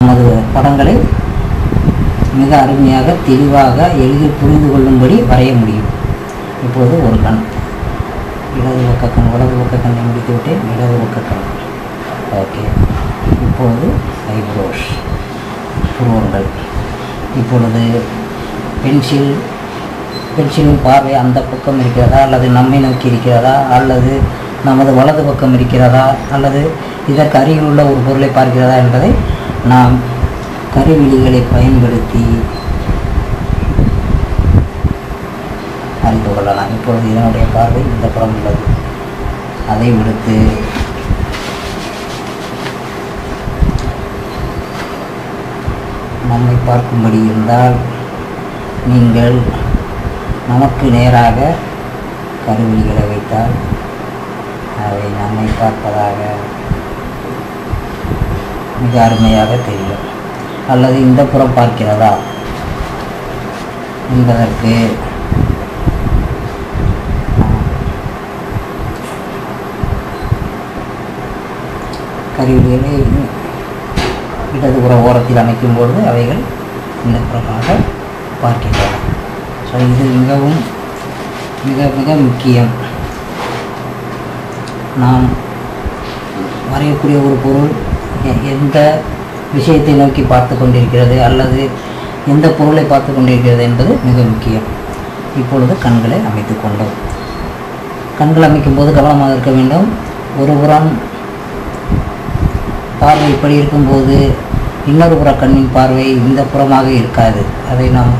நமது படங்களை மிக அருமையாக தெளிவாக எளிதில் புரிந்து கொள்ளும்படி வரைய முடியும். இப்போது ஒரு கண், இடது பக்க கண், வலது பக்க கண்ணை முடித்து விட்டேன். இடது பக்க கண். ஓகே. இப்போது ஐப்ரோஸ், புருவங்கள். இப்பொழுது பென்சிலின் பார்வை அந்த பக்கம் இருக்கிறதா, அல்லது நம்மை நோக்கி இருக்கிறதா, அல்லது நமது வலது பக்கம் இருக்கிறதா, அல்லது இதற்கு அருகில் உள்ள ஒரு பொருளை பார்க்கிறதா என்பதை நாம் கருவிழிகளை பயன்படுத்தி அறிந்து கொள்ளலாம். இப்பொழுது இதனுடைய பார்வை இந்த புறம் உள்ளது. அதை விடுத்து நம்மை பார்க்கும்படி இருந்தால் நீங்கள் நமக்கு நேராக கருவிழிகளை வைத்தால் அவை நம்மை பார்ப்பதாக மிக அருமையாக தெரியும். அல்லது இந்த புறம் பார்க்கிறதா என்பதற்கு கருவிகளை இடதுபுற ஓரத்தில் அமைக்கும்பொழுது அவைகள் இந்த புறமாக பார்க்கின்றன. ஸோ இது மிகவும் மிக மிக முக்கியம். நாம் வரையக்கூடிய ஒரு பொருள் எந்த விஷயத்தை நோக்கி பார்த்து கொண்டிருக்கிறது அல்லது எந்த பொருளை பார்த்து கொண்டிருக்கிறது என்பது மிக முக்கியம். இப்பொழுது கண்களை அமைத்து கொண்டோம். கண்கள் அமைக்கும் போது கவனமாக இருக்க வேண்டும். ஒரு புறம் பார்வை இப்படி இருக்கும்போது இன்னொரு புற கண்ணின் பார்வை இந்த புறமாக இருக்காது. அதை நாம்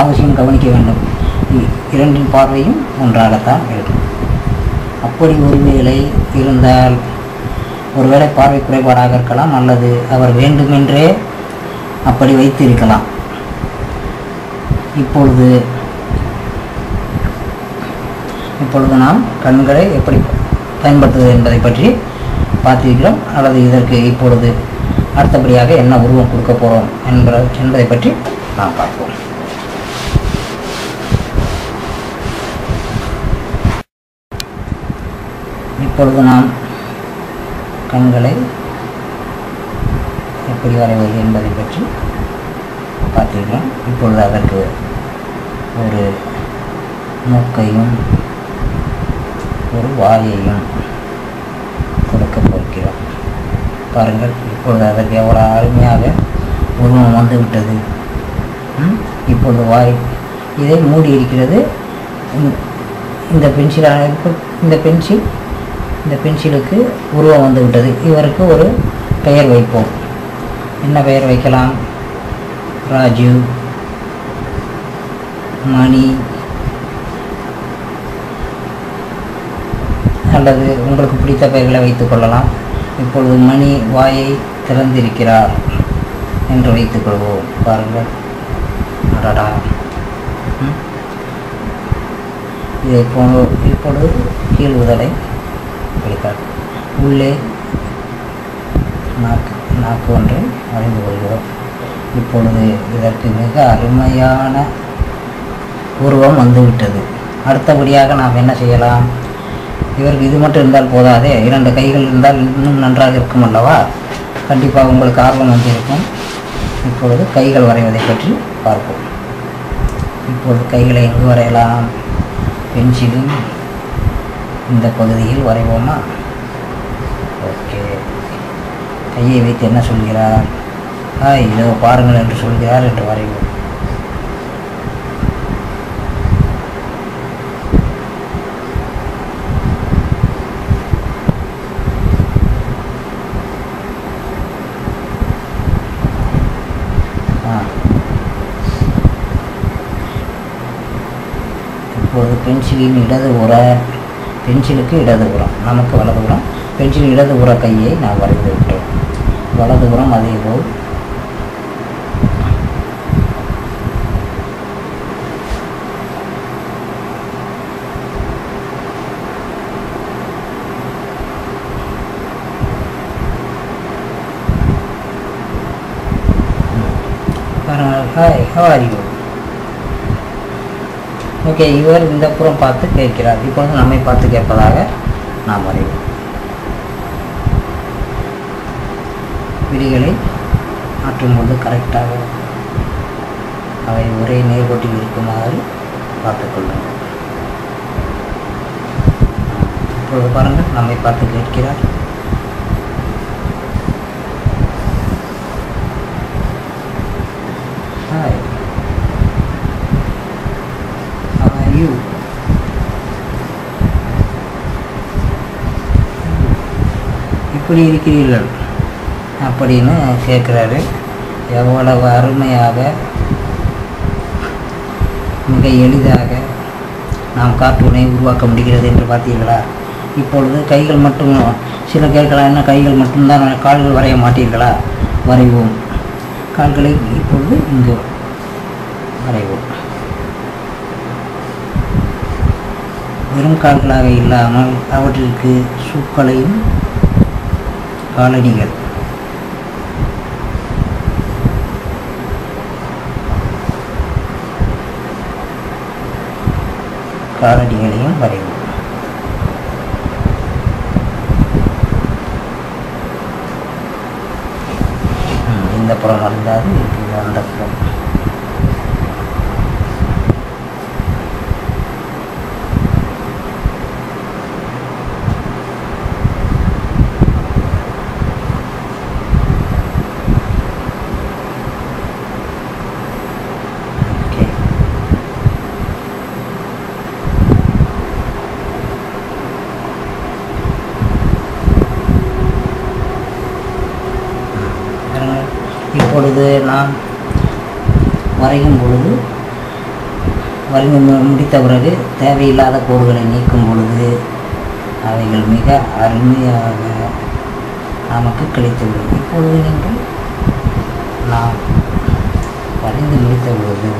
அவசியம் கவனிக்க வேண்டும். இரண்டின் பார்வையும் ஒன்றாகத்தான் இருக்கும். அப்படி ஒருவேளை இருந்தால் ஒருவேளை பார்வை குறைபாடாக இருக்கலாம், அல்லது அவர் வேண்டுமென்றே அப்படி வைத்திருக்கலாம். இப்பொழுது நாம் கண்களை எப்படி பயன்படுத்துவது என்பதை பற்றி பார்த்திருக்கிறோம். அல்லது இதற்கு இப்பொழுது அடுத்தபடியாக என்ன உருவம் கொடுக்க போகிறோம் என்பதை பற்றி நாம் பார்ப்போம். இப்பொழுது நாம் கண்களை எப்படி வரைவது என்பதை பற்றி பார்த்திருக்கிறோம். இப்பொழுது அதற்கு ஒரு மூக்கையும் ஒரு வாயையும் கொடுக்க போகிறோம். பாருங்கள், இப்பொழுது அதற்கு எவ்வளோ அருமையாக உருவம் வந்துவிட்டது. இப்பொழுது வாய் இதை மூடி இருக்கிறது. இந்த பென்சிலுக்கு உருவம் வந்து விட்டது. இவருக்கு ஒரு பெயர் வைப்போம். என்ன பெயர் வைக்கலாம்? ராஜு, மணி, அல்லது உங்களுக்கு பிடித்த பெயர்களை வைத்துக் கொள்ளலாம். இப்பொழுது மணி வாயை திறந்திருக்கிறார் என்று வைத்துக்கொள்வோம். பாருங்கள், அடடா. இதை இப்பொழுது கீழ் உதலை பிடிக்காது. உள்ளே நாக்கு ஒன்றை அறிந்து கொள்கிறோம். இப்பொழுது இதற்கு மிக அருமையான உருவம் வந்துவிட்டது. அடுத்தபடியாக நாம் என்ன செய்யலாம்? இவருக்கு இது மட்டும் இருந்தால் போதாதே, 2 கைகள் இருந்தால் இன்னும் நன்றாக இருக்கும் அல்லவா? கண்டிப்பாக உங்களுக்கு ஆர்வம் வந்திருக்கும். இப்பொழுது கைகள் வரைவதை பற்றி பார்ப்போம். இப்பொழுது கைகளை எங்கு வரையலாம்? பென்சிலின் இந்த பகுதியில் வரைவோமா? ஓகே. கையை வைத்து என்ன சொல்கிறார்? இதோ பாருங்கள் என்று சொல்கிறார் என்று வரைவோம். இப்போது பென்சிலுக்கு இடதுபுறம், நமக்கு வலதுபுறம். பென்சில் இடதுபுற கையை நாம் வரைந்து விட்டோம். வலதுபுறம் அதேபோல். Hi, how are you? Okay, இவர் இந்த புறம் பார்த்து கேட்கிறார். இப்பொழுது நம்மை பார்த்து கேட்பதாக நாம் அறிவோம். விதிகளை மாற்றும்போது கரெக்டாக அவை ஒரே நேர்கோட்டில் இருக்குமாறு பார்த்துக்கொள்ளுங்கள். இப்பொழுது பாருங்கள், நம்மை பார்த்து கேட்கிறார். Hi, how are you? இப்படி இருக்கிறீர்கள் அப்படின்னு கேட்குறாரு. எவ்வளவு அருமையாக, மிக எளிதாக நாம் கார்ட்டூனை உருவாக்க முடிகிறது என்று பார்த்தீர்களா? இப்பொழுது கைகள் மட்டும், சில கேட்கலாம், என்ன கைகள் மட்டும்தான், கால்கள் வரைய மாட்டீர்களா? வரைவோம். கால்களை இப்பொழுது இங்கு வரைவோம். வெறும் கால்களாக இல்லாமல் அவற்றிற்கு ஷூக்களையும் காலணிகள், காலணிகளையும் வரைவோம். இந்த புறம் வந்தாது, இது அந்த புறம். இப்பொழுது நாம் வரையும் பொழுது, வரைந்து முடித்த பிறகு தேவையில்லாத கோடுகளை நீக்கும் பொழுது அவைகள் மிக அருமையாக நமக்கு கிடைத்துள்ளது. இப்பொழுது நீங்கள் நாம் வரைந்து முடித்த பொழுது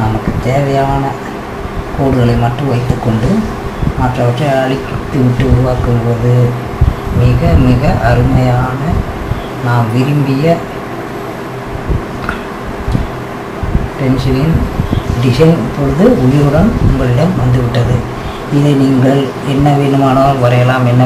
நமக்கு தேவையான கோடுகளை மட்டும் வைத்துக்கொண்டு மற்றவற்றை அழித்து விட்டு உருவாக்கும்போது மிக மிக அருமையான, நாம் விரும்பிய பென்சிலின் டிசைன் இப்பொழுது உயிருடன் உங்களிடம் வந்துவிட்டது. இதை நீங்கள் என்ன வேணுமானாலும் வரையலாம், என்ன